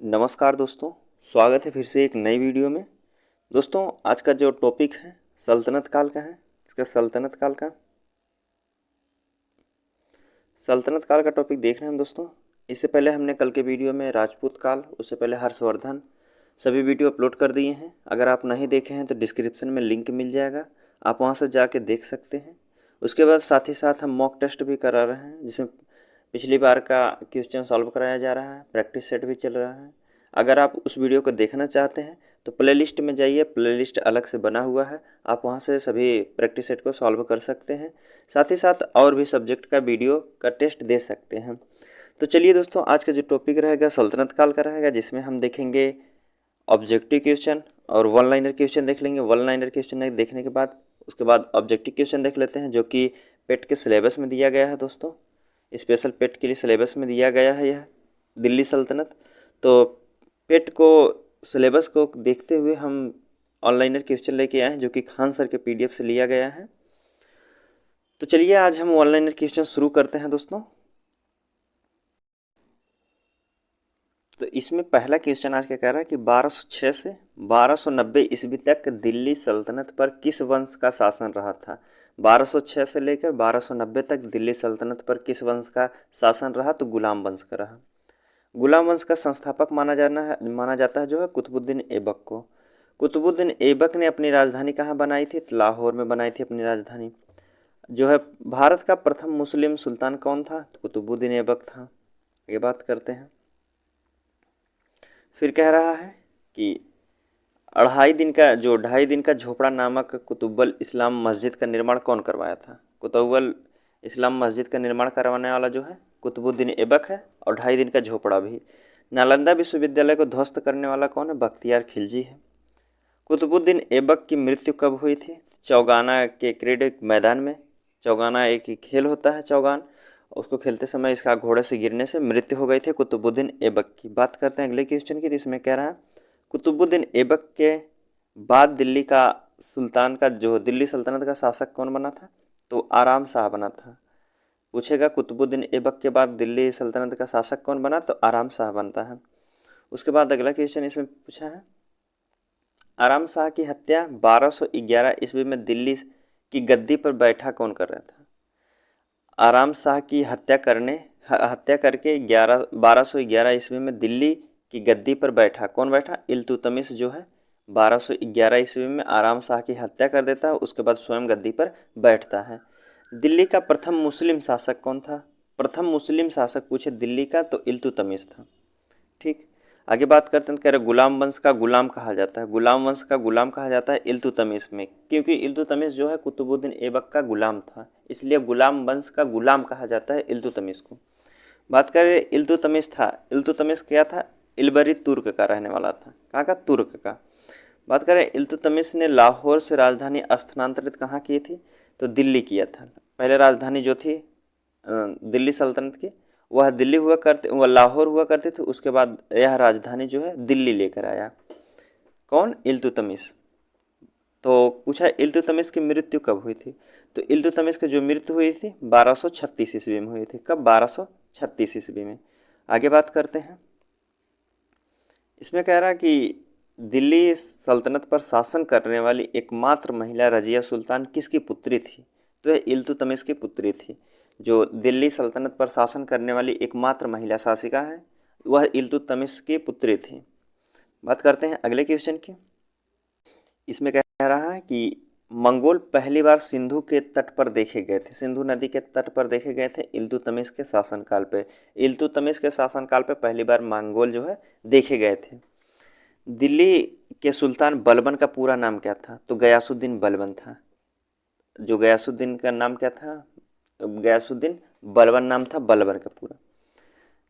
नमस्कार दोस्तों, स्वागत है फिर से एक नई वीडियो में। दोस्तों, आज का जो टॉपिक है सल्तनत काल का है। इसका सल्तनत काल का टॉपिक देख रहे हैं हम दोस्तों। इससे पहले हमने कल के वीडियो में राजपूत काल, उससे पहले हर्षवर्धन, सभी वीडियो अपलोड कर दिए हैं। अगर आप नहीं देखे हैं तो डिस्क्रिप्शन में लिंक मिल जाएगा, आप वहां से जाके देख सकते हैं। उसके बाद साथ ही साथ हम मॉक टेस्ट भी करा रहे हैं, जिसमें पिछली बार का क्वेश्चन सॉल्व कराया जा रहा है, प्रैक्टिस सेट भी चल रहा है। अगर आप उस वीडियो को देखना चाहते हैं तो प्लेलिस्ट में जाइए, प्लेलिस्ट अलग से बना हुआ है, आप वहां से सभी प्रैक्टिस सेट को सॉल्व कर सकते हैं। साथ ही साथ और भी सब्जेक्ट का वीडियो का टेस्ट दे सकते हैं। तो चलिए दोस्तों, आज का जो टॉपिक रहेगा सल्तनत काल का रहेगा, जिसमें हम देखेंगे ऑब्जेक्टिव क्वेश्चन और वन लाइनर क्वेश्चन देख लेंगे। वन लाइनर क्वेश्चन देखने के बाद उसके बाद ऑब्जेक्टिव क्वेश्चन देख लेते हैं, जो कि पेट के सिलेबस में दिया गया है दोस्तों। स्पेशल पेट के लिए सिलेबस में दिया गया है यह दिल्ली सल्तनत। तो पेट को सिलेबस को देखते हुए हम ऑनलाइनर क्वेश्चन लेके आए हैं, जो कि खान सर के पीडीएफ से लिया गया है। तो चलिए आज हम ऑनलाइनर क्वेश्चन शुरू करते हैं दोस्तों। तो इसमें पहला क्वेश्चन आज क्या कह रहा है कि 1206 से 1290 ईस्वी तक दिल्ली सल्तनत पर किस वंश का शासन रहा था। 1206 से लेकर 1290 तक दिल्ली सल्तनत पर किस वंश का शासन रहा, तो गुलाम वंश का रहा। गुलाम वंश का संस्थापक माना जाता है जो है कुतुबुद्दीन ऐबक को। कुतुबुद्दीन ऐबक ने अपनी राजधानी कहाँ बनाई थी, तो लाहौर में बनाई थी अपनी राजधानी। जो है भारत का प्रथम मुस्लिम सुल्तान कौन था, तो कुतुबुद्दीन ऐबक था। ये बात करते हैं। फिर कह रहा है कि ढाई दिन का झोपड़ा नामक कुतुब्बल इस्लाम मस्जिद का निर्माण कौन करवाया था। कुतुब्बल इस्लाम मस्जिद का निर्माण करवाने वाला जो है कुतुबुद्दीन ऐबक है, और 2.5 दिन का झोपड़ा भी। नालंदा विश्वविद्यालय को ध्वस्त करने वाला कौन है, बख्तियार खिलजी है। कुतुबुद्दीन ऐबक की मृत्यु कब हुई थी, चौगाना के क्रीडा मैदान में। चौगाना एक खेल होता है चौगान, उसको खेलते समय इसका घोड़े से गिरने से मृत्यु हो गई थी कुतुबुद्दीन ऐबक की। बात करते हैं अगले क्वेश्चन की, जिसमें कह रहा है कुतुबुद्दीन ऐबक के बाद दिल्ली सल्तनत का शासक कौन बना था, तो आराम शाह बना था। पूछेगा कुतुबुद्दीन ऐबक के बाद दिल्ली सल्तनत का शासक कौन बना, तो आराम शाह बनता है। उसके बाद अगला क्वेश्चन इसमें पूछा है आराम शाह की हत्या 1211 ईस्वी में दिल्ली की गद्दी पर बैठा कौन कर रहा था। आराम शाह की हत्या करके 1211 ईस्वी में दिल्ली की गद्दी पर बैठा कौन बैठा, इल्तुतमिश जो है 1211 ईस्वी में आराम शाह की हत्या कर देता है, उसके बाद स्वयं गद्दी पर बैठता है। दिल्ली का प्रथम मुस्लिम शासक कौन था, प्रथम मुस्लिम शासक पूछे दिल्ली का, तो इल्तुतमिश था। ठीक, आगे बात करते हैं। कह रहे गुलाम वंश का गुलाम कहा जाता है। गुलाम वंश का गुलाम कहा जाता है इल्तुतमिश में, क्योंकि इल्तुतमिश जो है कुतुबुद्दीन ऐबक का गुलाम था, इसलिए गुलाम वंश का गुलाम कहा जाता है इल्तुतमिश को। बात करें इल्तुतमिश क्या था, इलबरी तुर्क का रहने वाला था। कहाँ का, तुर्क का। बात करें इल्तुतमिश ने लाहौर से राजधानी स्थानांतरित कहाँ की थी, तो दिल्ली किया था। पहले राजधानी जो थी दिल्ली सल्तनत की, वह लाहौर हुआ करती थी। उसके बाद यह राजधानी जो है दिल्ली लेकर आया कौन, इल्तुतमिश। तो पूछा इल्तुतमिश की मृत्यु कब हुई थी, तो इल्तुतमिश की जो मृत्यु हुई थी 1236 ईस्वी में हुई थी। कब, 1236 ईस्वी में। आगे बात करते हैं। इसमें कह रहा है कि दिल्ली सल्तनत पर शासन करने वाली एकमात्र महिला रजिया सुल्तान किसकी पुत्री थी, तो यह इल्तुतमिश की पुत्री थी। जो दिल्ली सल्तनत पर शासन करने वाली एकमात्र महिला शासिका है, वह इल्तुतमिश की पुत्री थी। बात करते हैं अगले क्वेश्चन की। इसमें कह रहा है कि मंगोल पहली बार सिंधु के तट पर देखे गए थे, सिंधु नदी के तट पर देखे गए थे इल्तुतमिश के शासनकाल पे। इल्तुतमिश के शासनकाल पे पहली बार मंगोल जो है देखे गए थे। दिल्ली के सुल्तान बलबन का पूरा नाम क्या था, तो गयासुद्दीन बलबन था। जो गयासुद्दीन का नाम क्या था, गयासुद्दीन बलबन नाम था बलबन का पूरा।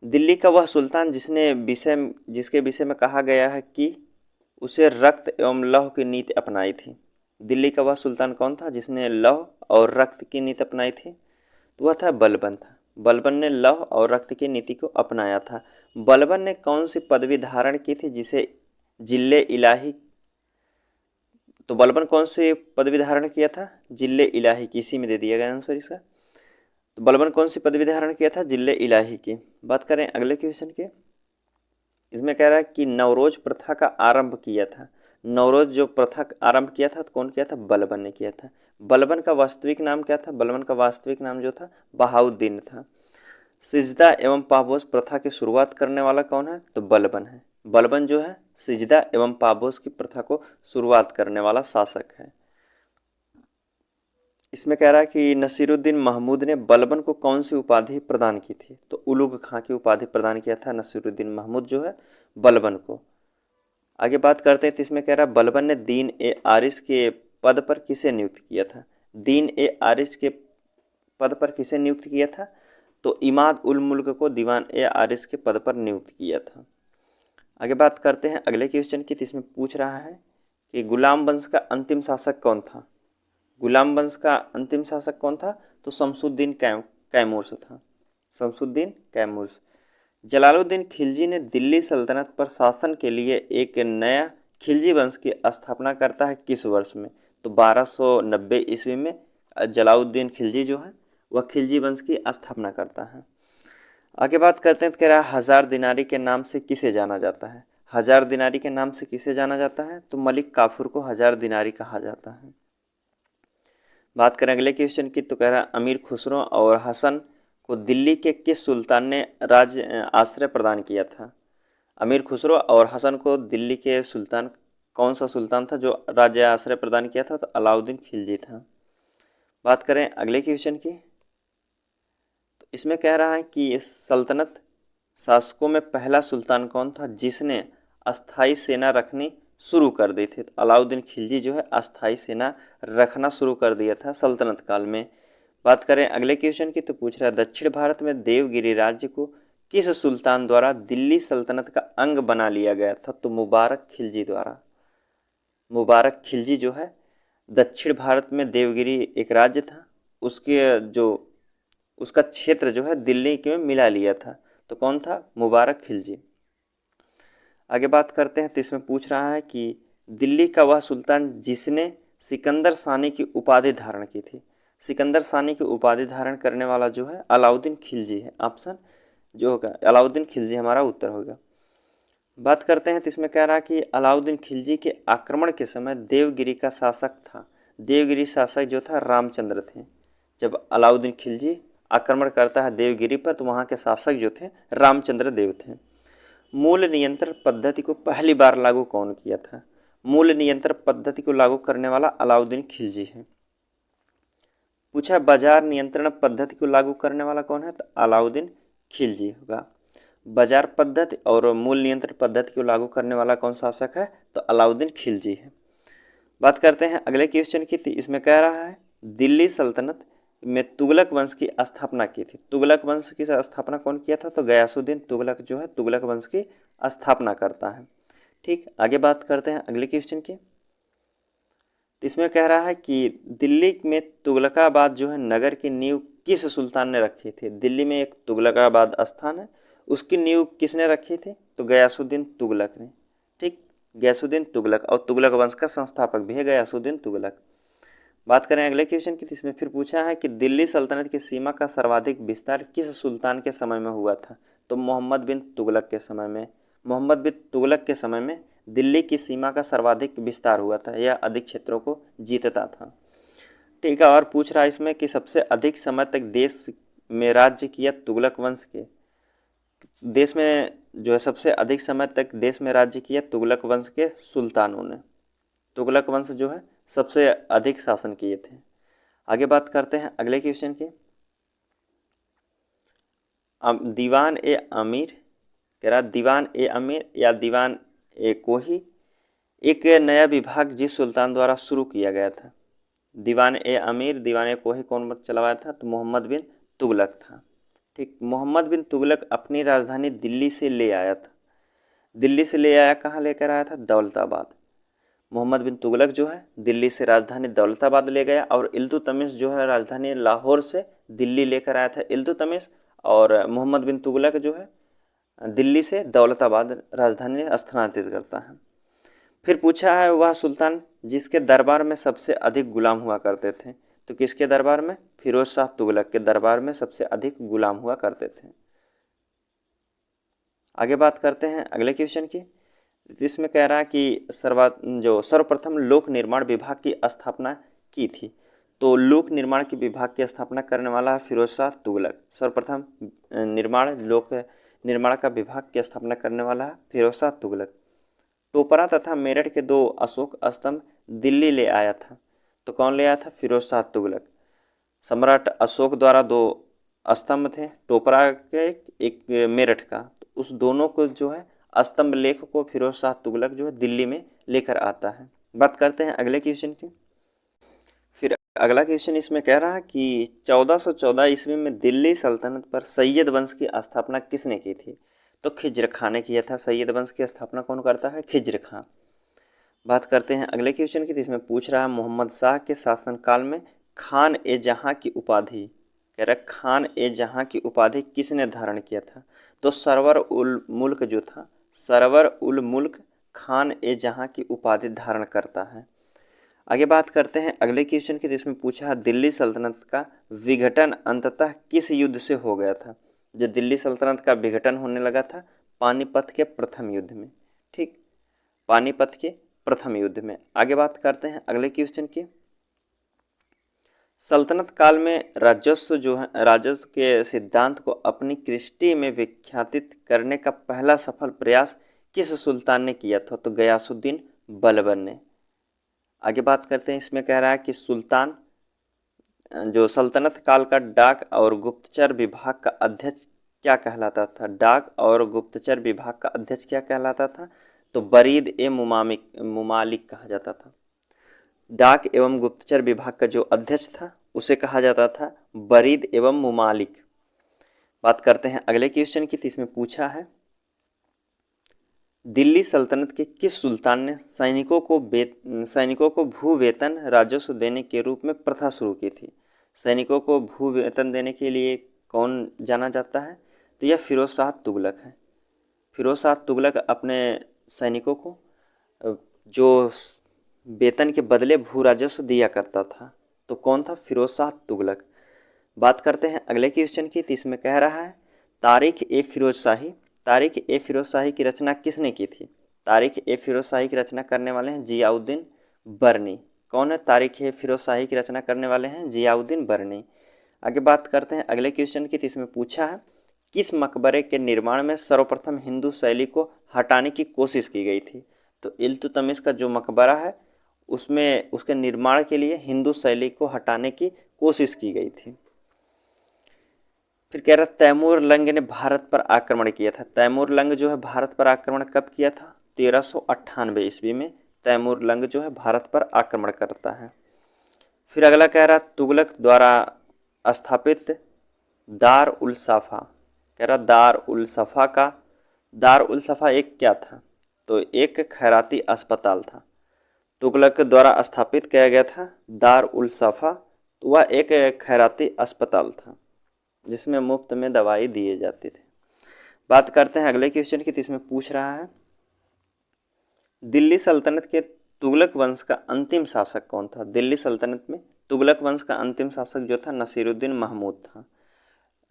दिल्ली का वह सुल्तान जिसके विषय में कहा गया है कि उसे रक्त एवं लौह की नीति अपनाई थी। दिल्ली का वह सुल्तान कौन था जिसने लौह और रक्त की नीति अपनाई थी, तो वह था बलबन था। बलबन ने लौह और रक्त की नीति को अपनाया था। बलबन ने कौन सी पदवी धारण की थी जिसे जिले इलाही, तो बलबन कौन सी पदवी धारण किया था, जिले इलाही की। इसी में दे दिया गया आंसर इसका। तो बलबन कौन सी पदवी धारण किया था, जिले इलाही की। बात करें अगले क्वेश्चन के। इसमें कह रहा है कि नवरोज प्रथा का आरंभ किया था। नवरोज जो प्रथा आरंभ किया था तो कौन किया था? बलबन ने किया था। बलबन का वास्तविक नाम क्या था? बलबन का वास्तविक नाम जो था बहाउद्दीन था। सिजदा एवं पापोस प्रथा की शुरुआत करने वाला कौन है? तो बलबन है। बलबन जो है सिजदा एवं पापोस की प्रथा को शुरुआत करने वाला शासक है। इसमें कह रहा है कि नसीरुद्दीन महमूद ने बलबन को कौन सी उपाधि प्रदान की थी? तो उलुग खां की उपाधि प्रदान किया था नसीरुद्दीन महमूद जो है बलबन को। आगे बात करते हैं तो इसमें कह रहा है बलबन ने दीन ए आरिस के पद पर किसे नियुक्त किया था? दीन ए आरिस के पद पर किसे नियुक्त किया था? तो इमाद उल मुल्क को दीवान ए आरिस के पद पर नियुक्त किया था। आगे बात करते हैं अगले क्वेश्चन की। इसमें पूछ रहा है कि गुलाम वंश का अंतिम शासक कौन था? गुलाम वंश का अंतिम शासक कौन था? तो शमसुद्दीन कैमूर्स था। शमसुद्दीन कैमूर्स। जलालुद्दीन खिलजी ने दिल्ली सल्तनत पर शासन के लिए एक नया खिलजी वंश की स्थापना करता है किस वर्ष में? तो 1290 ईस्वी में जलालुद्दीन खिलजी जो है वह खिलजी वंश की स्थापना करता है। आगे बात करते हैं तो कह रहा है हजार दिनारी के नाम से किसे जाना जाता है? हजार दिनारी के नाम से किसे जाना जाता है? तो मलिक काफूर को हजार दिनारी कहा जाता है। बात करें अगले क्वेश्चन की तो कह रहा है अमीर खुसरो और हसन को दिल्ली के किस सुल्तान ने राज्य आश्रय प्रदान किया था? अमीर खुसरो और हसन को दिल्ली के सुल्तान कौन सा सुल्तान था जो राज्य आश्रय प्रदान किया था? तो अलाउद्दीन खिलजी था। बात करें अगले क्वेश्चन की तो इसमें कह रहा है कि सल्तनत शासकों में पहला सुल्तान कौन था जिसने अस्थाई सेना रखनी शुरू कर दी थी? तो अलाउद्दीन खिलजी जो है अस्थाई सेना रखना शुरू कर दिया था सल्तनत काल में। बात करें अगले क्वेश्चन की तो पूछ रहा है दक्षिण भारत में देवगिरी राज्य को किस सुल्तान द्वारा दिल्ली सल्तनत का अंग बना लिया गया था? तो मुबारक खिलजी द्वारा। मुबारक खिलजी जो है दक्षिण भारत में देवगिरी एक राज्य था, उसके जो उसका क्षेत्र जो है दिल्ली के में मिला लिया था। तो कौन था? मुबारक खिलजी। आगे बात करते हैं तो इसमें पूछ रहा है कि दिल्ली का वह सुल्तान जिसने सिकंदर सानी की उपाधि धारण की थी। सिकंदर सानी की उपाधि धारण करने वाला जो है अलाउद्दीन खिलजी है। ऑप्शन जो होगा अलाउद्दीन खिलजी हमारा उत्तर होगा। बात करते हैं तो इसमें कह रहा है कि अलाउद्दीन खिलजी के आक्रमण के समय देवगिरी का शासक था। देवगिरी शासक जो था रामचंद्र थे। जब अलाउद्दीन खिलजी आक्रमण करता है देवगिरी पर तो वहाँ के शासक जो थे रामचंद्र देव थे। मूल नियंत्रण पद्धति को पहली बार लागू कौन किया था? मूल नियंत्रण पद्धति को लागू करने वाला अलाउद्दीन खिलजी है। पूछा बाजार नियंत्रण पद्धति को लागू करने वाला कौन है? तो अलाउद्दीन खिलजी होगा। बाजार पद्धति और मूल नियंत्रण पद्धति को लागू करने वाला कौन शासक है? तो अलाउद्दीन खिलजी है। बात करते हैं अगले क्वेश्चन की। इसमें कह रहा है दिल्ली सल्तनत में तुगलक वंश की स्थापना की थी। तुगलक वंश की स्थापना कौन किया था? तो गयासुद्दीन तुगलक जो है तुगलक वंश की स्थापना करता है। ठीक, आगे बात करते हैं अगले क्वेश्चन की। इसमें कह रहा है कि दिल्ली में तुगलकाबाद जो है नगर की नींव किस सुल्तान ने रखी थी? दिल्ली में एक तुगलकाबाद स्थान है, उसकी नींव किसने रखी थी? तो गयासुद्दीन तुगलक ने। ठीक, गयासुद्दीन तुगलक, और तुगलक वंश का संस्थापक भी है गयासुद्दीन तुगलक। बात करें अगले क्वेश्चन की। इसमें फिर पूछा है कि दिल्ली सल्तनत की सीमा का सर्वाधिक विस्तार किस सुल्तान के समय में हुआ था? तो मोहम्मद बिन तुगलक के समय में। मोहम्मद बिन तुगलक के समय में दिल्ली की सीमा का सर्वाधिक विस्तार हुआ था, यह अधिक क्षेत्रों को जीतता था। ठीक है, और पूछ रहा है इसमें कि सबसे अधिक समय तक देश में राज्य किया तुगलक वंश के देश में जो है सबसे अधिक समय तक देश में राज्य किया तुगलक वंश के सुल्तानों ने। तुगलक वंश जो है सबसे अधिक शासन किए थे। आगे बात करते हैं अगले क्वेश्चन की। दीवान ए अमीर कह रहा दीवान ए अमीर या दीवान ए कोही एक नया विभाग जिस सुल्तान द्वारा शुरू किया गया था। दीवान ए अमीर दीवान ए कोही कौन चलवाया था? तो मोहम्मद बिन तुगलक था। ठीक, मोहम्मद बिन तुगलक अपनी राजधानी दिल्ली से ले आया था। दिल्ली से ले आया, कहाँ लेकर आया था? दौलताबाद। मोहम्मद बिन तुगलक जो है दिल्ली से राजधानी दौलताबाद ले गया, और इल्तुतमिश जो है राजधानी लाहौर से दिल्ली लेकर आया था इल्तुतमिश, और मोहम्मद बिन तुगलक जो है दिल्ली से दौलताबाद राजधानी स्थानांतरित करता है। फिर पूछा है वह सुल्तान जिसके दरबार में सबसे अधिक गुलाम हुआ करते थे। तो किसके दरबार में? फिरोज शाह तुगलक के दरबार में सबसे अधिक गुलाम हुआ करते थे। आगे बात करते हैं अगले क्वेश्चन की। इसमें कह रहा है कि सर्वप्रथम लोक निर्माण विभाग की स्थापना की थी। तो लोक निर्माण के विभाग की स्थापना करने वाला है फिरोज शाह तुगलक। सर्वप्रथम लोक निर्माण का विभाग की स्थापना करने वाला है फिरोज शाह तुगलक। टोपरा तथा मेरठ के 2 अशोक स्तंभ दिल्ली ले आया था। तो कौन ले आया था? फिरोज शाह तुगलक। सम्राट अशोक द्वारा 2 स्तंभ थे, टोपरा के एक मेरठ का। तो उस दोनों को जो है स्तंभ लेख को फिरोज शाह तुगलक जो है दिल्ली में लेकर आता है। बात करते हैं अगले क्वेश्चन की। फिर अगला क्वेश्चन इसमें कह रहा है कि 1414 ईस्वी में दिल्ली सल्तनत पर सैयद वंश की स्थापना किसने की थी? तो खिज्र खां ने किया था। सैयद वंश की स्थापना कौन करता है? खिज्र खां। बात करते हैं अगले क्वेश्चन की। इसमें पूछ रहा है मोहम्मद शाह के शासनकाल में खान ए जहां की उपाधि, कह रहा है खान ए जहां की उपाधि किसने धारण किया था? तो सरवर उल मुल्क जो था, सरवर उल मुल्क खान ए जहां की उपाधि धारण करता है। आगे बात करते हैं अगले क्वेश्चन की। जिसमें पूछा दिल्ली सल्तनत का विघटन अंततः किस युद्ध से हो गया था? जो दिल्ली सल्तनत का विघटन होने लगा था पानीपत के प्रथम युद्ध में। ठीक, पानीपत के प्रथम युद्ध में। आगे बात करते हैं अगले क्वेश्चन की। सल्तनत काल में राजस्व के सिद्धांत को अपनी कृष्टि में विख्यातित करने का पहला सफल प्रयास किस सुल्तान ने किया था? तो गयासुद्दीन बलबन ने। आगे बात करते हैं। इसमें कह रहा है कि सुल्तान जो सल्तनत काल का डाक और गुप्तचर विभाग का अध्यक्ष क्या कहलाता था? डाक और गुप्तचर विभाग का अध्यक्ष क्या कहलाता था? तो बरीद ए मुमालिक कहा जाता था। डाक एवं गुप्तचर विभाग का जो अध्यक्ष था उसे कहा जाता था बरीद एवं मुमालिक। बात करते हैं अगले क्वेश्चन की। इसमें पूछा है दिल्ली सल्तनत के किस सुल्तान ने सैनिकों को भू वेतन राजस्व देने के रूप में प्रथा शुरू की थी? सैनिकों को भू वेतन देने के लिए कौन जाना जाता है? तो यह फिरोज शाह तुगलक है। फिरोज शाह तुगलक अपने सैनिकों को जो वेतन के बदले भू राजस्व दिया करता था। तो कौन था? फिरोज शाह तुगलक। बात करते हैं अगले क्वेश्चन की। इसमें कह रहा है तारीख ए फिरोज शाही की रचना किसने की थी? तारीख ए फिरोज शाही की रचना करने वाले हैं जियाउद्दीन बरनी। कौन है तारीख ए फिरोज शाही की रचना करने वाले हैं? जियाउद्दीन बरनी। आगे बात करते हैं अगले क्वेश्चन की। इसमें पूछा है किस मकबरे के निर्माण में सर्वप्रथम हिंदू शैली को हटाने की कोशिश की गई थी? तो इल्तुतमिश का जो मकबरा है उसमें उसके निर्माण के लिए हिंदू शैली को हटाने की कोशिश की गई थी। फिर कह रहा तैमूर लंग ने भारत पर आक्रमण किया था। तैमूर लंग जो है भारत पर आक्रमण कब किया था? 1398 ईस्वी में तैमूर लंग जो है भारत पर आक्रमण करता है। फिर अगला कह रहा तुगलक द्वारा स्थापित दार उल सफा, कह रहा दार उल सफा एक क्या था? तो एक खैराती अस्पताल था। तुगलक द्वारा स्थापित किया गया था दार उल सफा। तो वह एक खैराती अस्पताल था जिसमें मुफ्त में दवाई दिए जाते थे। बात करते हैं अगले क्वेश्चन की। इसमें पूछ रहा है दिल्ली सल्तनत के तुगलक वंश का अंतिम शासक कौन था? दिल्ली सल्तनत में तुगलक वंश का अंतिम शासक जो था नसीरुद्दीन महमूद था।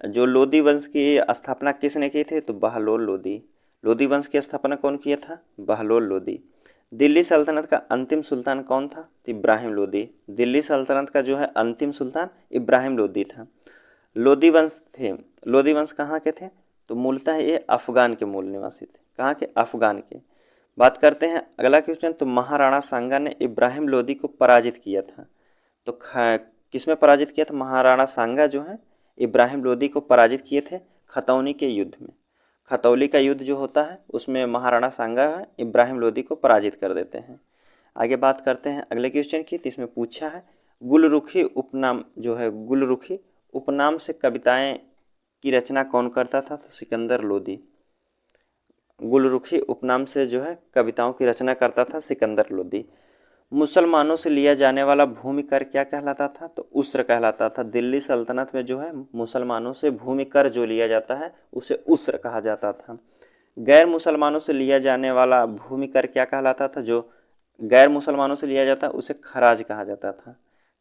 जो लोदी वंश की स्थापना किसने की थी? तो बहलोल लोदी। लोदी वंश की स्थापना कौन किया था? बहलोल लोदी। दिल्ली सल्तनत का अंतिम सुल्तान कौन था? तो इब्राहिम लोदी। दिल्ली सल्तनत का जो है अंतिम सुल्तान इब्राहिम लोदी था। लोदी वंश थे। लोदी वंश कहाँ के थे? तो मूलतः ये अफगान के मूल निवासी थे। कहाँ के? अफगान के। बात करते हैं अगला क्वेश्चन। तो महाराणा सांगा ने इब्राहिम लोदी को पराजित किया था। तो किस में पराजित किया था? महाराणा सांगा जो है इब्राहिम लोदी को पराजित किए थे खतौनी के युद्ध में। खतौली का युद्ध जो होता है उसमें महाराणा सांगा है इब्राहिम लोदी को पराजित कर देते हैं। आगे बात करते हैं अगले क्वेश्चन की। तो इसमें पूछा है गुलरुखी उपनाम से कविताएं की रचना कौन करता था? तो सिकंदर लोदी। गुलरुखी उपनाम से जो है कविताओं की रचना करता था सिकंदर लोदी। मुसलमानों से लिया जाने वाला भूमि कर क्या कहलाता था? तो उस्र कहलाता था। दिल्ली सल्तनत में जो है मुसलमानों से भूमि कर जो लिया जाता है उसे उस्र कहा जाता था। गैर मुसलमानों से लिया जाने वाला भूमि कर क्या कहलाता था? जो गैर मुसलमानों से लिया जाता उसे खराज कहा जाता था।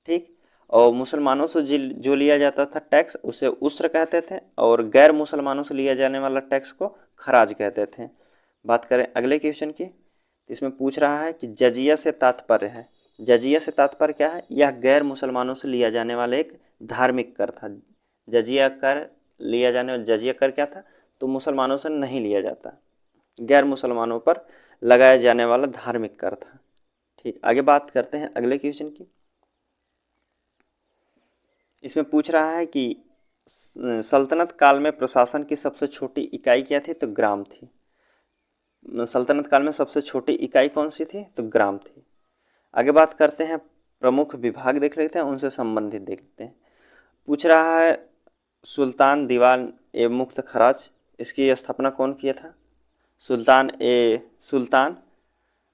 ठीक, और मुसलमानों से जो लिया जाता था टैक्स उसे उस्र कहते थे, और गैर मुसलमानों से लिया जाने वाला टैक्स को खराज कहते थे। बात करें अगले क्वेश्चन की, इसमें पूछ रहा है कि जजिया से तात्पर्य है। जजिया से तात्पर्य क्या है? यह गैर मुसलमानों से लिया जाने वाला एक धार्मिक कर था। जजिया कर लिया जाने, जजिया कर क्या था? तो मुसलमानों से नहीं लिया जाता, गैर मुसलमानों पर लगाया जाने वाला धार्मिक कर था। ठीक, आगे बात करते हैं अगले क्वेश्चन की। इसमें पूछ रहा है कि सल्तनत काल में प्रशासन की सबसे छोटी इकाई क्या थी? तो ग्राम थी। सल्तनत काल में सबसे छोटी इकाई कौन सी थी? तो ग्राम थी। आगे बात करते हैं, प्रमुख विभाग देख लेते हैं, उनसे संबंधित देखते हैं। पूछ रहा है सुल्तान दीवान ए मुफ्त खराज, इसकी स्थापना कौन किया था? सुल्तान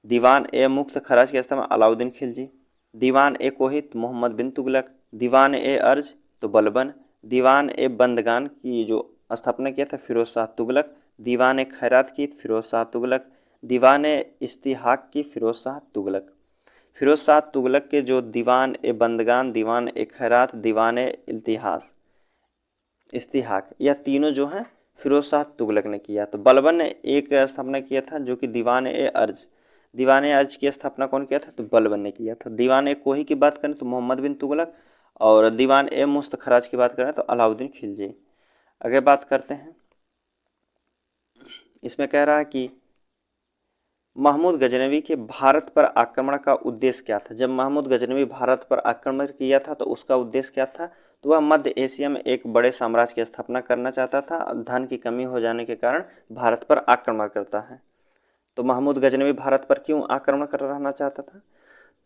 दीवान ए मुफ्त खराज की स्थापना अलाउद्दीन खिलजी। दीवान ए कोहित मोहम्मद बिन तुगलक। दीवान ए अर्ज तो बलबन। दीवान ए बंदगान की जो स्थापना किया था फिरोज शाह तुगलक। दीवान ए खैरात की फिरोज शाह तुगलक। दीवान ए इस्तिहाक की फिरोज शाह तुगलक। फिरोज शाह तुगलक के जो दीवान ए बंदगान, दीवान ए खैरात, दीवान ए इस्तिहाक, यह तीनों जो हैं फिरोज शाह तुगलक ने किया। तो बलबन ने एक स्थापना किया था जो कि दीवान ए अर्ज। दीवान ए अर्ज की स्थापना कौन किया था? तो बलबन ने किया था। दीवान ए कोही की बात करें तो मोहम्मद बिन तुगलक, और दीवान ए मुफ्त खराज की बात करें तो अलाउद्दीन खिलजी। आगे बात करते हैं, इसमें कह रहा है कि महमूद गजनवी के भारत पर आक्रमण का उद्देश्य क्या था? जब महमूद गजनवी भारत पर आक्रमण किया था तो उसका उद्देश्य क्या था? तो वह मध्य एशिया में एक बड़े साम्राज्य की स्थापना करना चाहता था। धन की कमी हो जाने के कारण भारत पर आक्रमण करता है। तो महमूद गजनवी भारत पर क्यों आक्रमण करना चाहता था?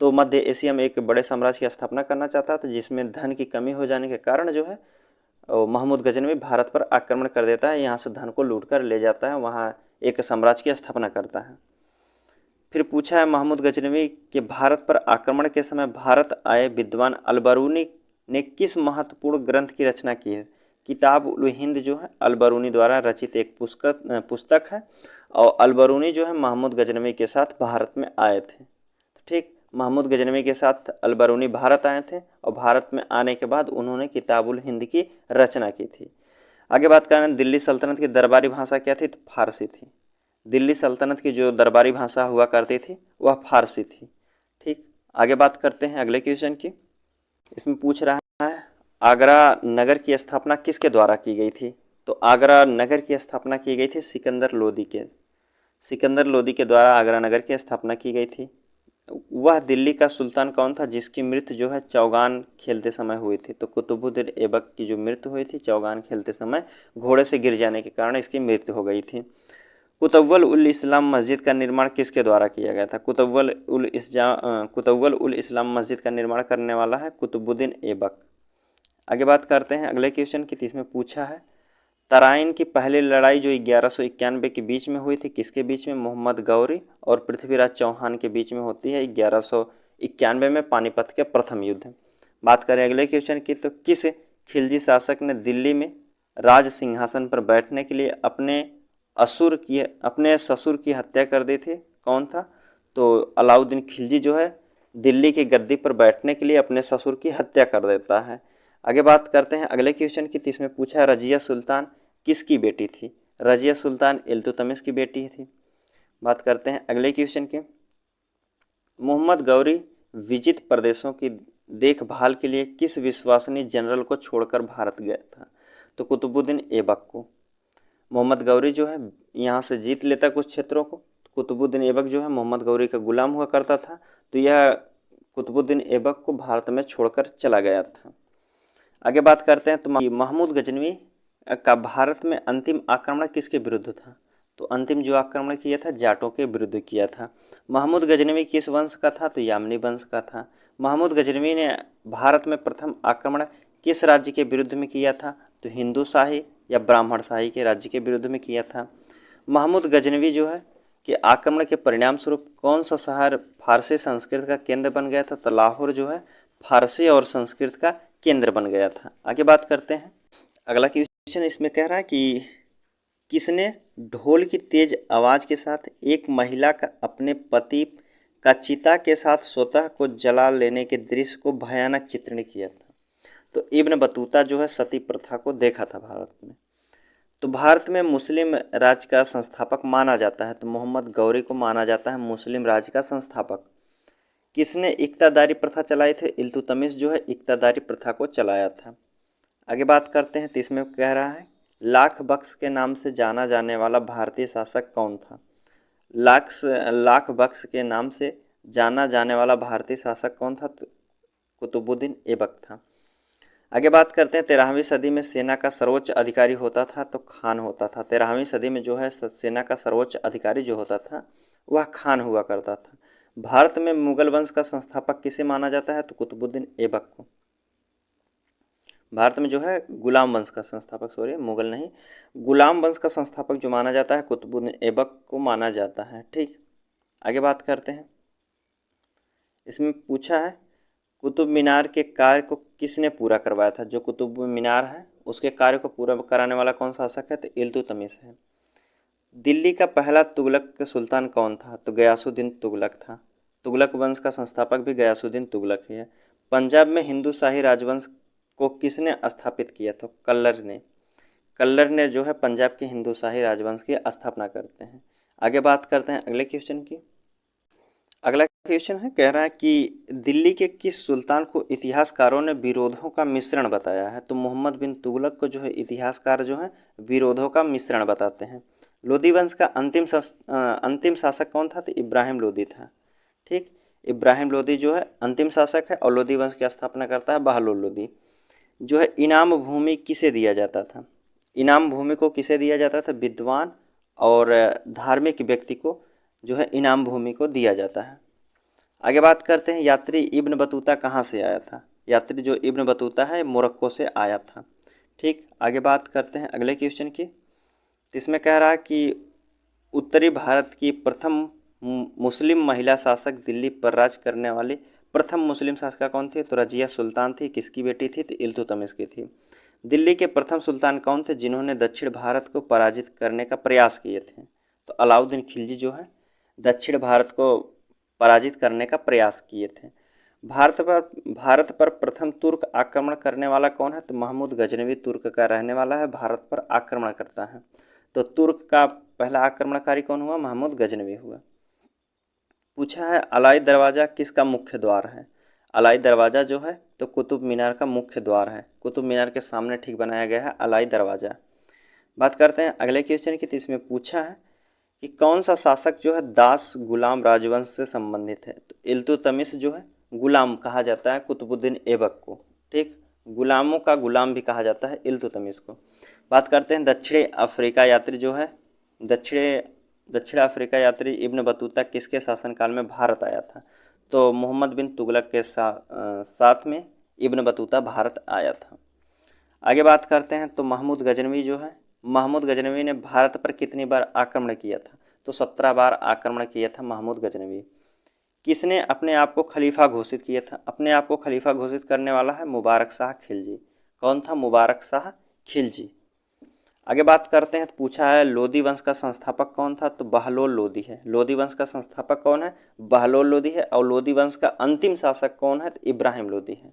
तो मध्य एशिया में एक बड़े साम्राज्य की स्थापना करना चाहता था, जिसमें धन की कमी हो जाने के कारण जो है महमूद गजनवी भारत पर आक्रमण कर देता है, यहाँ से धन को लूट कर ले जाता है, वहाँ एक साम्राज्य की स्थापना करता है। फिर पूछा है महमूद गजनवी के भारत पर आक्रमण के समय भारत आए विद्वान अलबरूनी ने किस महत्वपूर्ण ग्रंथ की रचना की है? किताब उल हिंद जो है अलबरूनी द्वारा रचित एक पुस्तक है, और अलबरूनी जो है महमूद गजनवी के साथ भारत में आए थे। तो ठीक, महमूद गजनवी के साथ अलबरूनी भारत आए थे, और भारत में आने के बाद उन्होंने किताब उल हिंद की रचना की थी। आगे बात करें, दिल्ली सल्तनत की दरबारी भाषा क्या थी? तो फारसी थी। दिल्ली सल्तनत की जो दरबारी भाषा हुआ करती थी वह फारसी थी। ठीक, आगे बात करते हैं अगले क्वेश्चन की। इसमें पूछ रहा है आगरा नगर की स्थापना किसके द्वारा की गई थी? तो आगरा नगर की स्थापना की गई थी सिकंदर लोदी के द्वारा आगरा नगर की स्थापना की गई थी। वह दिल्ली का सुल्तान कौन था जिसकी मृत्यु जो है चौगान खेलते समय हुई थी? तो कुतुबुद्दीन ऐबक की जो मृत्यु हुई थी चौगान खेलते समय घोड़े से गिर जाने के कारण इसकी मृत्यु हो गई थी। कुतव्वल उल इस्लाम मस्जिद का निर्माण किसके द्वारा किया गया था? कुतव्वल उल इस्लाम मस्जिद का निर्माण करने वाला है कुतुबुद्दीन ऐबक। आगे बात करते हैं अगले क्वेश्चन की। इसमें पूछा है तराइन की पहली लड़ाई जो 1191 के बीच में हुई थी किसके बीच में? मोहम्मद गौरी और पृथ्वीराज चौहान के बीच में होती है 1191 में, पानीपत के प्रथम युद्ध। बात करें अगले क्वेश्चन की, तो किस खिलजी शासक ने दिल्ली में राज सिंहासन पर बैठने के लिए अपने ससुर की हत्या कर दी थी? कौन था? तो अलाउद्दीन खिलजी जो है दिल्ली की गद्दी पर बैठने के लिए अपने ससुर की हत्या कर देता है। आगे बात करते हैं अगले क्वेश्चन की। इसमें पूछा है रजिया सुल्तान किसकी बेटी थी? रजिया सुल्तान इल्तुतमिश की बेटी थी। बात करते हैं अगले क्वेश्चन की। मोहम्मद गौरी विजित प्रदेशों की देखभाल के लिए किस विश्वसनीय जनरल को छोड़कर भारत गया था? तो कुतुबुद्दीन ऐबक को। मोहम्मद गौरी जो है यहाँ से जीत लेता कुछ क्षेत्रों को, कुतुबुद्दीन ऐबक जो है मोहम्मद गौरी का गुलाम हुआ करता था, तो यह कुतुबुद्दीन ऐबक को भारत में छोड़कर चला गया था। आगे बात करते हैं, तो महमूद गजनवी का भारत में अंतिम आक्रमण किसके विरुद्ध था? तो अंतिम जो आक्रमण किया था जाटों के विरुद्ध किया था। महमूद गजनवी किस वंश का था? तो यामनी वंश का था। महमूद गजनवी ने भारत में प्रथम आक्रमण किस राज्य के विरुद्ध में किया था? तो हिंदू शाही या ब्राह्मण शाही के राज्य के विरुद्ध में किया था। महमूद गजनवी जो है कि आक्रमण के परिणाम स्वरूप कौन सा शहर फारसी संस्कृत का केंद्र बन गया था? तो लाहौर जो है फारसी और संस्कृत का केंद्र बन गया था। आगे बात करते हैं अगला क्वेश्चन। इसमें कह रहा है कि किसने ढोल की तेज आवाज़ के साथ एक महिला का अपने पति का चिता के साथ स्वतः को जला लेने के दृश्य को भयानक चित्रण किया था? तो इब्न बतूता जो है सती प्रथा को देखा था भारत में। तो भारत में मुस्लिम राज्य का संस्थापक माना जाता है, तो मोहम्मद गौरी को माना जाता है मुस्लिम राज्य का संस्थापक। किसने इक्तादारी प्रथा चलाई थी? इल्तुतमिश जो है इक्तादारी प्रथा को चलाया था। आगे बात करते हैं, तो इसमें कह रहा है लाख बख्श के नाम से जाना जाने वाला भारतीय शासक कौन था? लाख बख्श के नाम से जाना जाने वाला भारतीय शासक कौन था? तो कुतुबुद्दीन ऐबक था। आगे बात करते हैं, 13वीं सदी में सेना का सर्वोच्च अधिकारी होता था तो खान होता था। 13वीं सदी में जो है सेना का सर्वोच्च अधिकारी जो होता था वह खान हुआ करता था। भारत में मुगल वंश का संस्थापक किसे माना जाता है? तो कुतुबुद्दीन ऐबक को। भारत में जो है गुलाम वंश का संस्थापक, सॉरी मुगल नहीं, गुलाम वंश का संस्थापक जो माना जाता है कुतुबुद्दीन ऐबक को माना जाता है। ठीक, आगे बात करते हैं, इसमें पूछा है कुतुब मीनार के कार्य को किसने पूरा करवाया था? जो कुतुब मीनार है उसके कार्य को पूरा कराने वाला कौन सा शासक है? तो इल्तुतमिश है। दिल्ली का पहला तुगलक सुल्तान कौन था? तो गयासुद्दीन तुगलक था। तुगलक वंश का संस्थापक भी गयासुद्दीन तुगलक ही है। पंजाब में हिंदू शाही राजवंश को किसने स्थापित किया? तो कल्लर ने। कल्लर ने जो है पंजाब के हिंदू शाही राजवंश की स्थापना करते हैं। आगे बात करते हैं अगले क्वेश्चन की। अगला क्वेश्चन है, कह रहा है कि दिल्ली के किस सुल्तान को इतिहासकारों ने विरोधों का मिश्रण बताया है? तो मोहम्मद बिन तुगलक को जो है इतिहासकार जो है विरोधों का मिश्रण बताते हैं। लोदी वंश का अंतिम शासक कौन था? तो इब्राहिम लोदी था। ठीक, इब्राहिम लोदी जो है अंतिम शासक है और लोदी वंश की स्थापना करता है बहलोल लोदी। जो है इनाम भूमि किसे दिया जाता था? इनाम भूमि को किसे दिया जाता था? विद्वान और धार्मिक व्यक्ति को जो है इनाम भूमि को दिया जाता है। आगे बात करते हैं, यात्री इब्न बतूता कहाँ से आया था? यात्री जो इब्न बतूता है मोरक्को से आया था। ठीक, आगे बात करते हैं अगले क्वेश्चन की। तो इसमें कह रहा है कि उत्तरी भारत की प्रथम मुस्लिम महिला शासक दिल्ली पर राज करने वाली प्रथम मुस्लिम शासका कौन थी? तो रजिया सुल्तान थी। किसकी बेटी थी? तो इल्तुतमिश की थी। दिल्ली के प्रथम सुल्तान कौन थे जिन्होंने दक्षिण भारत को पराजित करने का प्रयास किए थे? तो अलाउद्दीन खिलजी जो है दक्षिण भारत को पराजित करने का प्रयास किए थे। भारत पर प्रथम तुर्क आक्रमण करने वाला कौन है? तो महमूद गजनवी तुर्क का रहने वाला है, भारत पर आक्रमण करता है। तो तुर्क का पहला आक्रमणकारी कौन हुआ? महमूद गजनवी हुआ। पूछा है अलाई दरवाज़ा किसका मुख्य द्वार है? अलाई दरवाज़ा जो है तो कुतुब मीनार का मुख्य द्वार है। कुतुब मीनार के सामने ठीक बनाया गया है अलाई दरवाज़ा। बात करते हैं अगले क्वेश्चन की। तो इसमें पूछा है कि कौन सा शासक जो है दास गुलाम राजवंश से संबंधित है? तो इल्तुतमिश जो है गुलाम कहा जाता है कुतुबुद्दीन ऐबक को। ठीक, गुलामों का गुलाम भी कहा जाता है इल्तुतमिश को। बात करते हैं दक्षिण अफ्रीका यात्री जो है दक्षिण अफ्रीका यात्री इब्न बतूता किसके शासनकाल में भारत आया था? तो मोहम्मद बिन तुगलक के साथ में इब्न बतूता भारत आया था। आगे बात करते हैं, तो महमूद गजनवी जो है महमूद गजनवी ने भारत पर कितनी बार आक्रमण किया था? तो 17 बार आक्रमण किया था महमूद गजनवी। किसने अपने आप को खलीफा घोषित किया था? अपने आप को खलीफा घोषित करने वाला है मुबारक शाह खिलजी। कौन था? मुबारक शाह खिलजी। आगे बात करते हैं, तो पूछा है लोदी वंश का संस्थापक कौन था? तो बहलोल लोदी है। लोदी वंश का संस्थापक कौन है? बहलोल लोदी है। और लोदी वंश का अंतिम शासक कौन है? तो इब्राहिम लोदी है।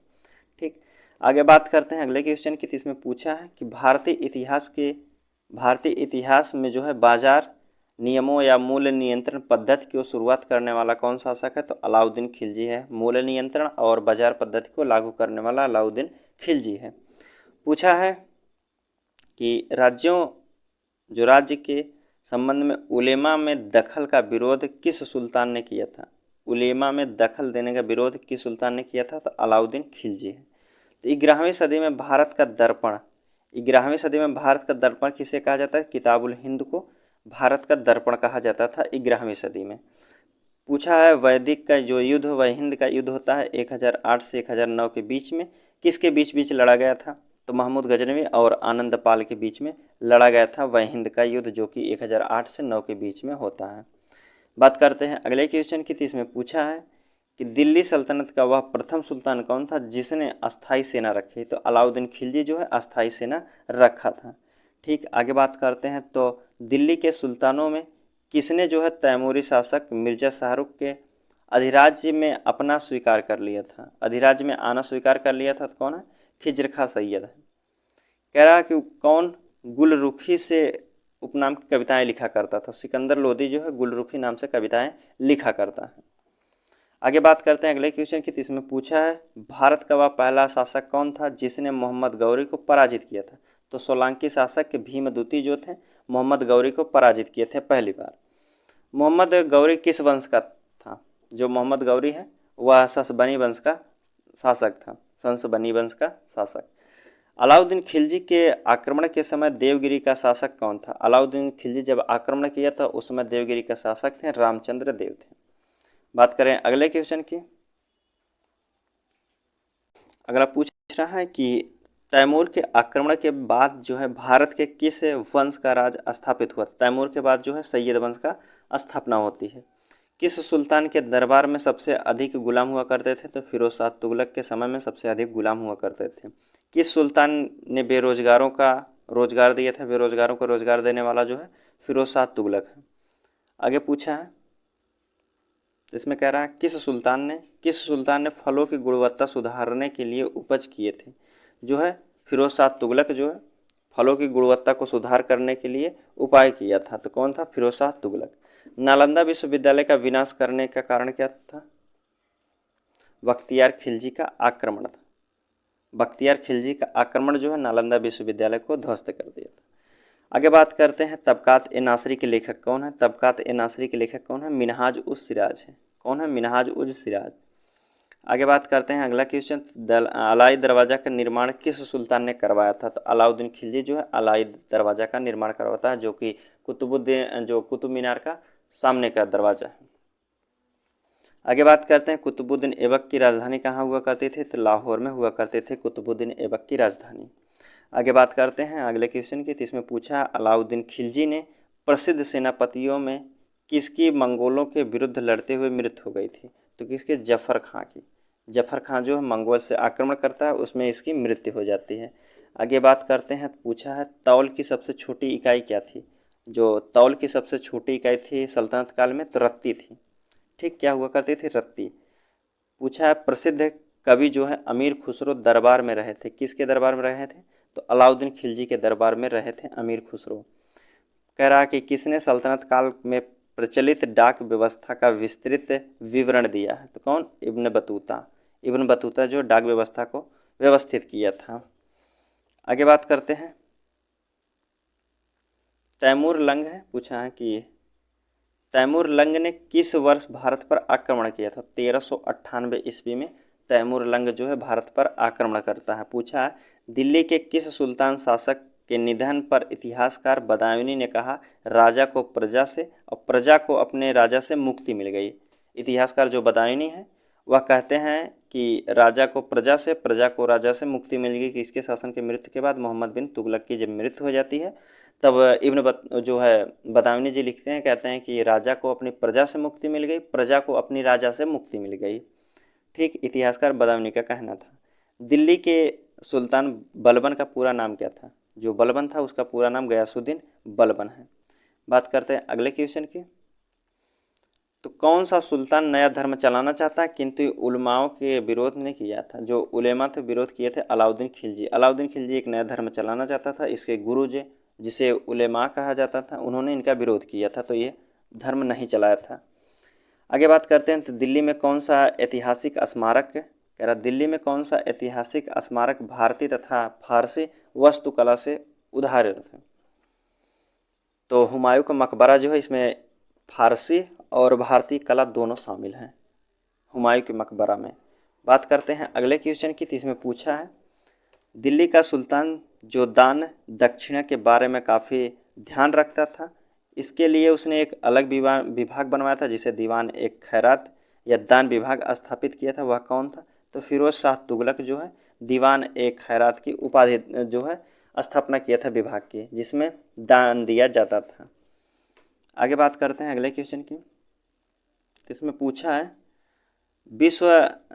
ठीक, आगे बात करते हैं अगले क्वेश्चन की। इसमें पूछा है कि भारतीय इतिहास में जो है बाजार नियमों या मूल्य नियंत्रण पद्धति की शुरुआत करने वाला कौन शासक है? तो अलाउद्दीन खिलजी है। मूल्य नियंत्रण और बाजार पद्धति को लागू करने वाला अलाउद्दीन खिलजी है। पूछा है कि राज्य के संबंध में उलेमा में दखल का विरोध किस सुल्तान ने किया था? उलेमा में दखल देने का विरोध किस सुल्तान ने किया था? तो अलाउद्दीन खिलजी है। तो 11वीं सदी में भारत का दर्पण किसे कहा जाता है? किताबुल हिंद को भारत का दर्पण कहा जाता था 11वीं सदी में। पूछा है वैदिक का जो युद्ध व हिंद का युद्ध होता है 1008 से 1009 के बीच में किसके बीच लड़ा गया था? तो महमूद गजनवी और आनंद पाल के बीच में लड़ा गया था वह हिंद का युद्ध, जो कि 1008 से 9 के बीच में होता है। बात करते हैं अगले क्वेश्चन की। इसमें पूछा है कि दिल्ली सल्तनत का वह प्रथम सुल्तान कौन था जिसने अस्थाई सेना रखी? तो अलाउद्दीन खिलजी जो है अस्थाई सेना रखा था। ठीक, आगे बात करते हैं, तो दिल्ली के सुल्तानों में किसने जो है तैमूरी शासक मिर्जा शाहरुख के अधिराज्य में अपना स्वीकार कर लिया था? अधिराज्य में आना स्वीकार कर लिया था तो कौन है? खिजर खां सैयद है। कह रहा है कि कौन गुलरुखी से उपनाम की कविताएं लिखा करता था। सिकंदर लोदी जो है गुलरुखी नाम से कविताएं लिखा करता है। आगे बात करते हैं अगले क्वेश्चन की। इसमें पूछा है भारत का वह पहला शासक कौन था जिसने मोहम्मद गौरी को पराजित किया था। तो सोलंकी शासक के भीमदूती जो थे मोहम्मद गौरी को पराजित किए थे पहली बार। मोहम्मद गौरी किस वंश का था? जो मोहम्मद गौरी है वह ससबनी वंश का शासक था, ससबनी वंश का शासक। अलाउद्दीन खिलजी के आक्रमण के समय देवगिरी का शासक कौन था? अलाउद्दीन खिलजी जब आक्रमण किया था उस समय देवगिरी का शासक थे रामचंद्र देव थे। बात करें अगले क्वेश्चन की। अगला पूछ रहा है कि तैमूर के आक्रमण के बाद जो है भारत के किस वंश का राज स्थापित हुआ? तैमूर के बाद जो है सैयद वंश का स्थापना होती है। किस सुल्तान के दरबार में सबसे अधिक गुलाम हुआ करते थे? तो फिरोज शाह तुगलक के समय में सबसे अधिक गुलाम हुआ करते थे। किस सुल्तान ने बेरोजगारों का रोजगार दिया था? बेरोजगारों को रोजगार देने वाला जो है फिरोज शाह तुगलक है। आगे पूछा है, इसमें कह रहा है किस सुल्तान ने फलों की गुणवत्ता सुधारने के लिए उपज किए थे? जो है फिरोज शाह तुगलक जो है फलों की गुणवत्ता को सुधार करने के लिए उपाय किया था। तो कौन था? फिरोज शाह तुगलक। नालंदा विश्वविद्यालय का विनाश करने का कारण क्या था? बख्तियार खिलजी का आक्रमण था। बख्तियार खिलजी का आक्रमण जो है नालंदा विश्वविद्यालय को ध्वस्त कर दिया था। आगे बात करते हैं तबकात ए नासरी के लेखक कौन है? तबकात ए नासरी के लेखक कौन है? मिनहाज उस सिराज है। कौन है? मिनहाज उज सिराज। आगे बात करते हैं अगला क्वेश्चन। अलाई दरवाज़ा का निर्माण किस सुल्तान ने करवाया था? तो अलाउद्दीन खिलजी जो है अलाई दरवाज़ा का निर्माण करवाता है, जो कि कुतुब मीनार का सामने का दरवाज़ा है। आगे बात करते हैं कुतुबुद्दीन ऐबक की राजधानी कहाँ हुआ करती थी? तो लाहौर में हुआ करते थे कुतुबुद्दीन ऐबक की राजधानी। आगे बात करते हैं अगले क्वेश्चन की। इसमें पूछा अलाउद्दीन खिलजी ने प्रसिद्ध सेनापतियों में किसकी मंगोलों के विरुद्ध लड़ते हुए मृत्यु हो गई थी? तो किसके? जफर खां की। जफर खां जो है मंगोल से आक्रमण करता है, उसमें इसकी मृत्यु हो जाती है। आगे बात करते हैं, पूछा है तौल की सबसे छोटी इकाई क्या थी? जो तौल की सबसे छोटी इकाई थी सल्तनत काल में तो रत्ती थी। ठीक, क्या हुआ करती थी? रत्ती। पूछा है प्रसिद्ध कवि जो है अमीर खुसरो दरबार में रहे थे। किसके दरबार में रहे थे? तो अलाउद्दीन खिलजी के दरबार में रहे थे अमीर खुसरो। कह रहा कि किसने सल्तनत काल में प्रचलित डाक व्यवस्था का विस्तृत विवरण दिया है? तो कौन? Ibn Battuta. इब्न बतूता जो डाक व्यवस्था को व्यवस्थित किया था। आगे बात करते हैं, तैमूर लंग है, पूछा है कि तैमूर लंग ने किस वर्ष भारत पर आक्रमण किया था? 1398 ईस्वी में तैमूर लंग जो है भारत पर आक्रमण करता है। पूछा है दिल्ली के किस सुल्तान शासक के निधन पर इतिहासकार बदायूनी ने कहा राजा को प्रजा से और प्रजा को अपने राजा से मुक्ति मिल गई? इतिहासकार जो बदायूनी है वह कहते हैं कि राजा को प्रजा से, प्रजा को राजा से मुक्ति मिल गई। कि इसके शासन के मृत्यु के बाद मोहम्मद बिन तुगलक की जब मृत्यु हो जाती है तब जो है बदायूनी जी लिखते हैं, कहते हैं कि राजा को अपनी प्रजा से मुक्ति मिल गई, प्रजा को अपनी राजा से मुक्ति मिल गई। ठीक, इतिहासकार बदायूनी का कहना था। दिल्ली के सुल्तान बलबन का पूरा नाम क्या था? जो बलबन था उसका पूरा नाम गयासुद्दीन बलबन है। बात करते हैं अगले क्वेश्चन की। तो कौन सा सुल्तान नया धर्म चलाना चाहता है किंतु उलमाओं के विरोध ने किया था? जो उलेमा थे विरोध किए थे अलाउद्दीन खिलजी। अलाउद्दीन खिलजी एक नया धर्म चलाना चाहता था, इसके गुरु जिसे उलेमा कहा जाता था उन्होंने इनका विरोध किया था, तो ये धर्म नहीं चलाया था। आगे बात करते हैं, तो दिल्ली में कौन सा ऐतिहासिक स्मारक, कह रहा दिल्ली में कौन सा ऐतिहासिक स्मारक भारतीय तथा फारसी वास्तुकला से उदाहरित है? तो हुमायूं का मकबरा जो है इसमें फारसी और भारतीय कला दोनों शामिल हैं हुमायूं के मकबरा में। बात करते हैं अगले क्वेश्चन की। इसमें पूछा है दिल्ली का सुल्तान जो दान दक्षिणा के बारे में काफ़ी ध्यान रखता था, इसके लिए उसने एक अलग विभाग बनवाया था जिसे दीवान एक खैरात या दान विभाग स्थापित किया था। वह कौन था? तो फिरोज शाह तुगलक जो है दीवान एक खैरात की उपाधि जो है स्थापना किया था विभाग की, जिसमें दान दिया जाता था। आगे बात करते हैं अगले क्वेश्चन की। इसमें पूछा है विश्व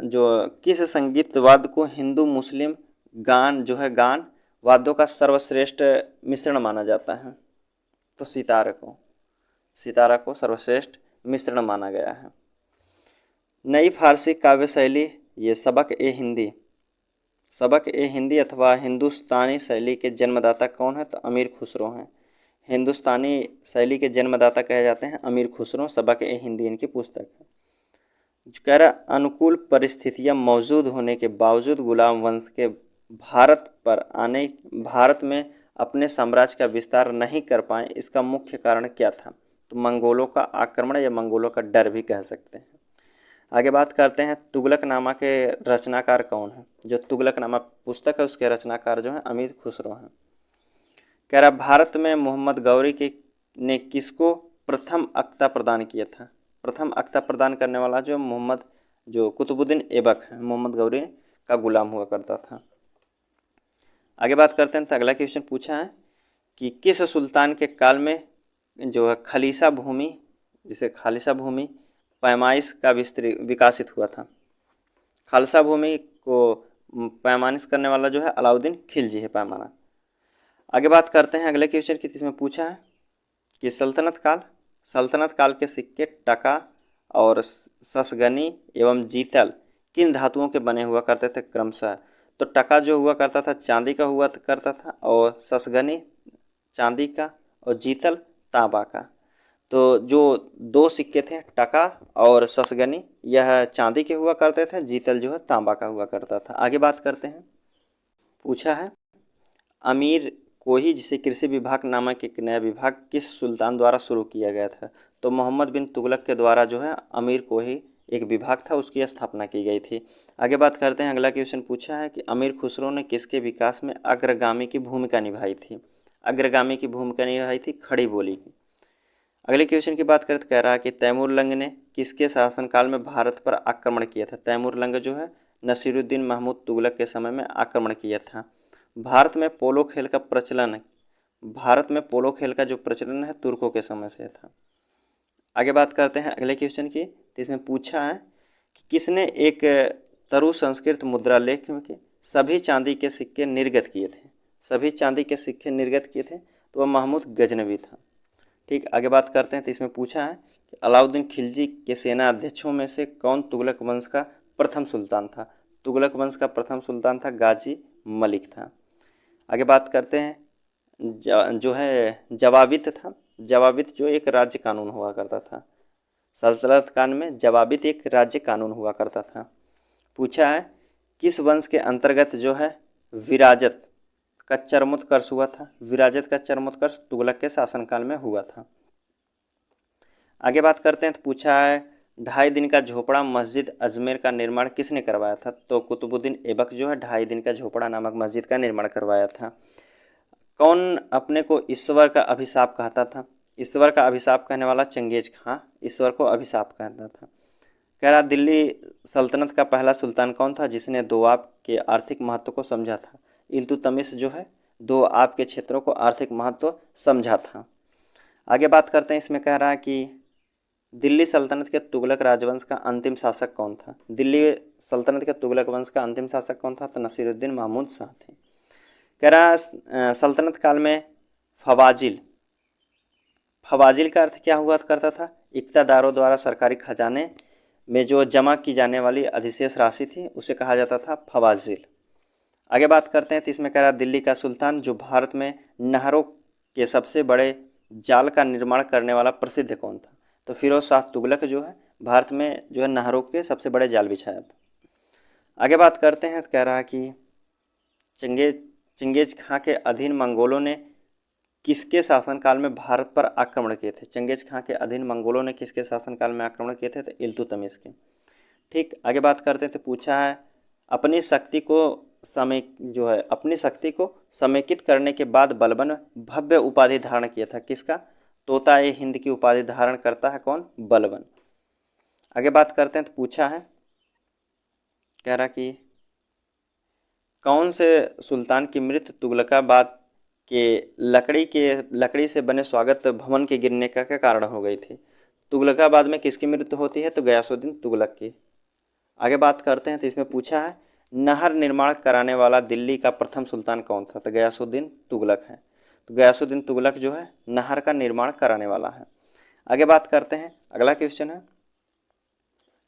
जो किस संगीत वाद्य को हिंदू मुस्लिम गान वाद्यों का सर्वश्रेष्ठ मिश्रण माना जाता है? तो सितारा को सर्वश्रेष्ठ मिश्रण माना गया है। नई फारसी काव्य शैली ये सबक ए हिंदी सबक ए हिंदी अथवा हिंदुस्तानी शैली के जन्मदाता कौन है? तो अमीर खुसरो हैं। हिंदुस्तानी शैली के जन्मदाता कहे जाते हैं अमीर खुसरो। सबक ए हिंदी इनकी पुस्तक है। जो कह रहा अनुकूल परिस्थितियां मौजूद होने के बावजूद गुलाम वंश के भारत में अपने साम्राज्य का विस्तार नहीं कर पाए, इसका मुख्य कारण क्या था? तो मंगोलों का आक्रमण या मंगोलों का डर भी कह सकते हैं। आगे बात करते हैं तुगलकनामा के रचनाकार कौन है? जो तुगलकनामा पुस्तक है उसके रचनाकार जो है अमीर खुसरो हैं। कह रहा भारत में मोहम्मद गौरी ने किसको प्रथम अक्ता प्रदान किया था? प्रथम अक्ता प्रदान करने वाला जो मोहम्मद जो कुतुबुद्दीन ऐबक है, मोहम्मद गौरी का गुलाम हुआ करता था। आगे बात करते हैं तो अगला क्वेश्चन पूछा है कि किस सुल्तान के काल में जो है खालिसा भूमि, जिसे खालिसा भूमि पैमाइश का विकासित हुआ था? खालसा भूमि को पैमानिश करने वाला जो है अलाउद्दीन खिलजी है, पैमाना। आगे बात करते हैं अगले क्वेश्चन की, जिसमें पूछा है कि सल्तनत काल के सिक्के टका और ससगनी एवं जीतल किन धातुओं के बने हुआ करते थे क्रमशः? तो टका जो हुआ करता था चांदी का हुआ करता था, और ससगनी चांदी का, और जीतल तांबा का। तो जो दो सिक्के थे टका और ससगनी, यह चांदी के हुआ करते थे, जीतल जो है तांबा का हुआ करता था। आगे बात करते हैं, पूछा है अमीर कोही जिसे कृषि विभाग नामक एक नया विभाग किस सुल्तान द्वारा शुरू किया गया था? तो मोहम्मद बिन तुगलक के द्वारा जो है अमीर कोही एक विभाग था, उसकी स्थापना की गई थी। आगे बात करते हैं, अगला क्वेश्चन पूछा है कि अमीर खुसरो ने किसके विकास में अग्रगामी की भूमिका निभाई थी? अग्रगामी की भूमिका निभाई थी खड़ी बोली की। अगले क्वेश्चन की बात करें तो कह रहा है कि तैमूरलंग ने किसके शासनकाल में भारत पर आक्रमण किया था? तैमूरलंग जो है नसीरुद्दीन महमूद तुगलक के समय में आक्रमण किया था। भारत में पोलो खेल का जो प्रचलन है तुर्कों के समय से था। आगे बात करते हैं अगले क्वेश्चन की, तो इसमें पूछा है कि किसने एक तरु संस्कृत मुद्रा लेख में सभी चांदी के सिक्के निर्गत किए थे? सभी चांदी के सिक्के निर्गत किए थे तो वह महमूद गजनवी था। ठीक, आगे बात करते हैं तो इसमें पूछा है कि अलाउद्दीन खिलजी के सेना अध्यक्षों में से कौन तुगलक वंश का प्रथम सुल्तान था? तुगलक वंश का प्रथम सुल्तान था गाजी मलिक था। आगे बात करते हैं जो है जवाबित था। जवाबित जो एक राज्य कानून हुआ करता था, सल्तनत काल में जवाबित एक राज्य कानून हुआ करता था। पूछा है किस वंश के अंतर्गत जो है विराजत का चरमोत्कर्ष हुआ था? विराजत का चरमोत्कर्ष तुगलक के शासनकाल में हुआ था। आगे बात करते हैं तो पूछा है 2.5 दिन का झोपड़ा मस्जिद अजमेर का निर्माण किसने करवाया था? तो कुतुबुद्दीन ऐबक जो है 2.5 दिन का झोपड़ा नामक मस्जिद का निर्माण करवाया था। कौन अपने को ईश्वर का अभिशाप कहता था? ईश्वर का अभिशाप कहने वाला चंगेज खां ईश्वर को अभिशाप कहता था। कह रहा दिल्ली सल्तनत का पहला सुल्तान कौन था जिसने दोआब के आर्थिक महत्व को समझा था? इल्तुतमिश जो है दोआब के क्षेत्रों को आर्थिक महत्व समझा था। आगे बात करते हैं, इसमें कह रहा है कि दिल्ली सल्तनत के तुगलक राजवंश का अंतिम शासक कौन था? दिल्ली सल्तनत के तुगलक वंश का अंतिम शासक कौन था? तो नसीरुद्दीन महमूद शाह थे। कह रहा सल्तनत काल में फवाजिल का अर्थ क्या हुआ करता था? इक्तादारों द्वारा सरकारी खजाने में जो जमा की जाने वाली अधिशेष राशि थी उसे कहा जाता था फवाजिल। आगे बात करते हैं तो इसमें कह रहा दिल्ली का सुल्तान जो भारत में नहरों के सबसे बड़े जाल का निर्माण करने वाला प्रसिद्ध कौन था? तो फिरोज शाह तुगलक जो है भारत में जो है नहरों के सबसे बड़े जाल बिछाया था। आगे बात करते हैं तो कह रहा कि चंगेज खां के अधीन मंगोलों ने किसके शासनकाल में भारत पर आक्रमण किए थे? चंगेज खां के अधीन मंगोलों ने किसके शासनकाल में आक्रमण किए थे? तो इल्तुतमिश के। ठीक, आगे बात करते हैं तो पूछा है अपनी शक्ति को समेकित करने के बाद बलबन भव्य उपाधि धारण किया था किसका? तोता ए हिंद की उपाधि धारण करता है कौन? बलबन। आगे बात करते हैं तो पूछा है, कह रहा कि कौन से सुल्तान की मृत्यु तुगलकाबाद के लकड़ी से बने स्वागत भवन के गिरने का कारण हो गई थी? तुगलकाबाद में किसकी मृत्यु होती है? तो गयासुद्दीन तुगलक की। आगे बात करते हैं तो इसमें पूछा है नहर निर्माण कराने वाला दिल्ली का प्रथम सुल्तान कौन था? तो गयासुद्दीन तुगलक है। तो गयासुद्दीन तुगलक जो है नहर का निर्माण कराने वाला है। आगे बात करते हैं, अगला क्वेश्चन है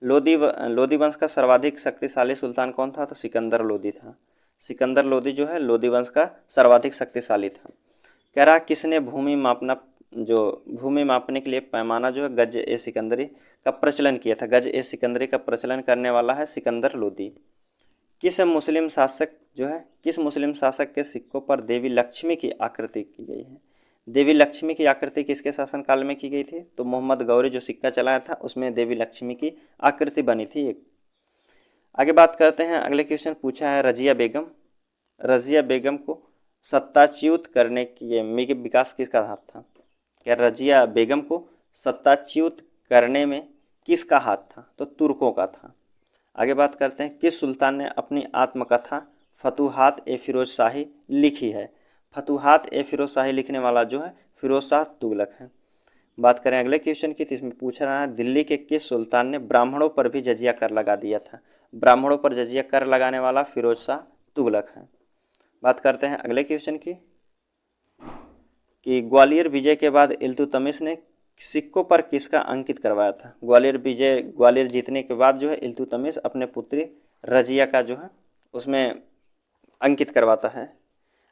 लोदी वंश का सर्वाधिक शक्तिशाली सुल्तान कौन था? तो सिकंदर लोदी था। सिकंदर लोदी जो है लोदी वंश का सर्वाधिक शक्तिशाली था। कह रहा किसने भूमि मापने के लिए पैमाना जो है गज ए सिकंदरी का प्रचलन किया था। गज ए सिकंदरी का प्रचलन करने वाला है सिकंदर लोदी। किस मुस्लिम शासक के सिक्कों पर देवी लक्ष्मी की आकृति की गई है। देवी लक्ष्मी की आकृति किसके शासनकाल में की गई थी, तो मोहम्मद गौरी जो सिक्का चलाया था उसमें देवी लक्ष्मी की आकृति बनी थी एक। आगे बात करते हैं, अगले क्वेश्चन पूछा है रजिया बेगम। रजिया बेगम को सत्ताच्युत करने की विकास किसका हाथ था। क्या रजिया बेगम को सत्ताच्युत करने में किसका हाथ था, तो तुर्कों का था। आगे बात करते हैं, किस सुल्तान ने अपनी आत्मकथा फतुहात ए फिरोज शाही लिखी है। फतुहात ए फिरोज शाही लिखने वाला जो है फिरोज शाह तुगलक है। बात करें अगले क्वेश्चन की, तो इसमें पूछ रहा है दिल्ली के किस सुल्तान ने ब्राह्मणों पर भी जजिया कर लगा दिया था। ब्राह्मणों पर जजिया कर लगाने वाला फिरोज शाह तुगलक है। बात करते हैं अगले क्वेश्चन की कि ग्वालियर विजय के बाद इल्तुतमिश ने सिक्कों पर किसका अंकित करवाया था। ग्वालियर जीतने के बाद जो है इल्तुतमिश अपने पुत्री रजिया का जो है उसमें अंकित करवाता है।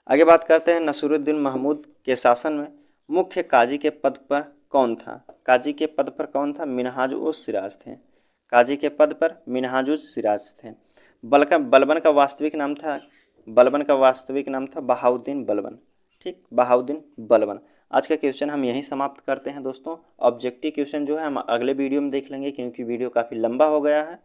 आगे बात करते हैं, नसीरुद्दीन महमूद के शासन में मुख्य काजी के पद पर कौन था। काजी के पद पर कौन था, मिनहाज उस सिराज थे। काजी के पद पर मिनहाज उस सिराज थे। बलबन का वास्तविक नाम था बहाउद्दीन बलबन। ठीक, बहाउद्दीन बलबन। आज का क्वेश्चन हम यहीं समाप्त करते हैं दोस्तों। ऑब्जेक्टिव क्वेश्चन जो है हम अगले वीडियो में देख लेंगे, क्योंकि वीडियो काफ़ी लंबा हो गया है।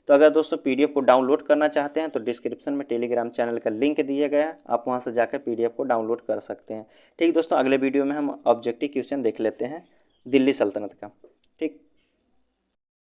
तो अगर दोस्तों पीडीएफ को डाउनलोड करना चाहते हैं तो डिस्क्रिप्शन में टेलीग्राम चैनल का लिंक दिया गया है, आप वहां से जाकर पीडीएफ को डाउनलोड कर सकते हैं। ठीक दोस्तों, अगले वीडियो में हम ऑब्जेक्टिव क्वेश्चन देख लेते हैं दिल्ली सल्तनत का। ठीक।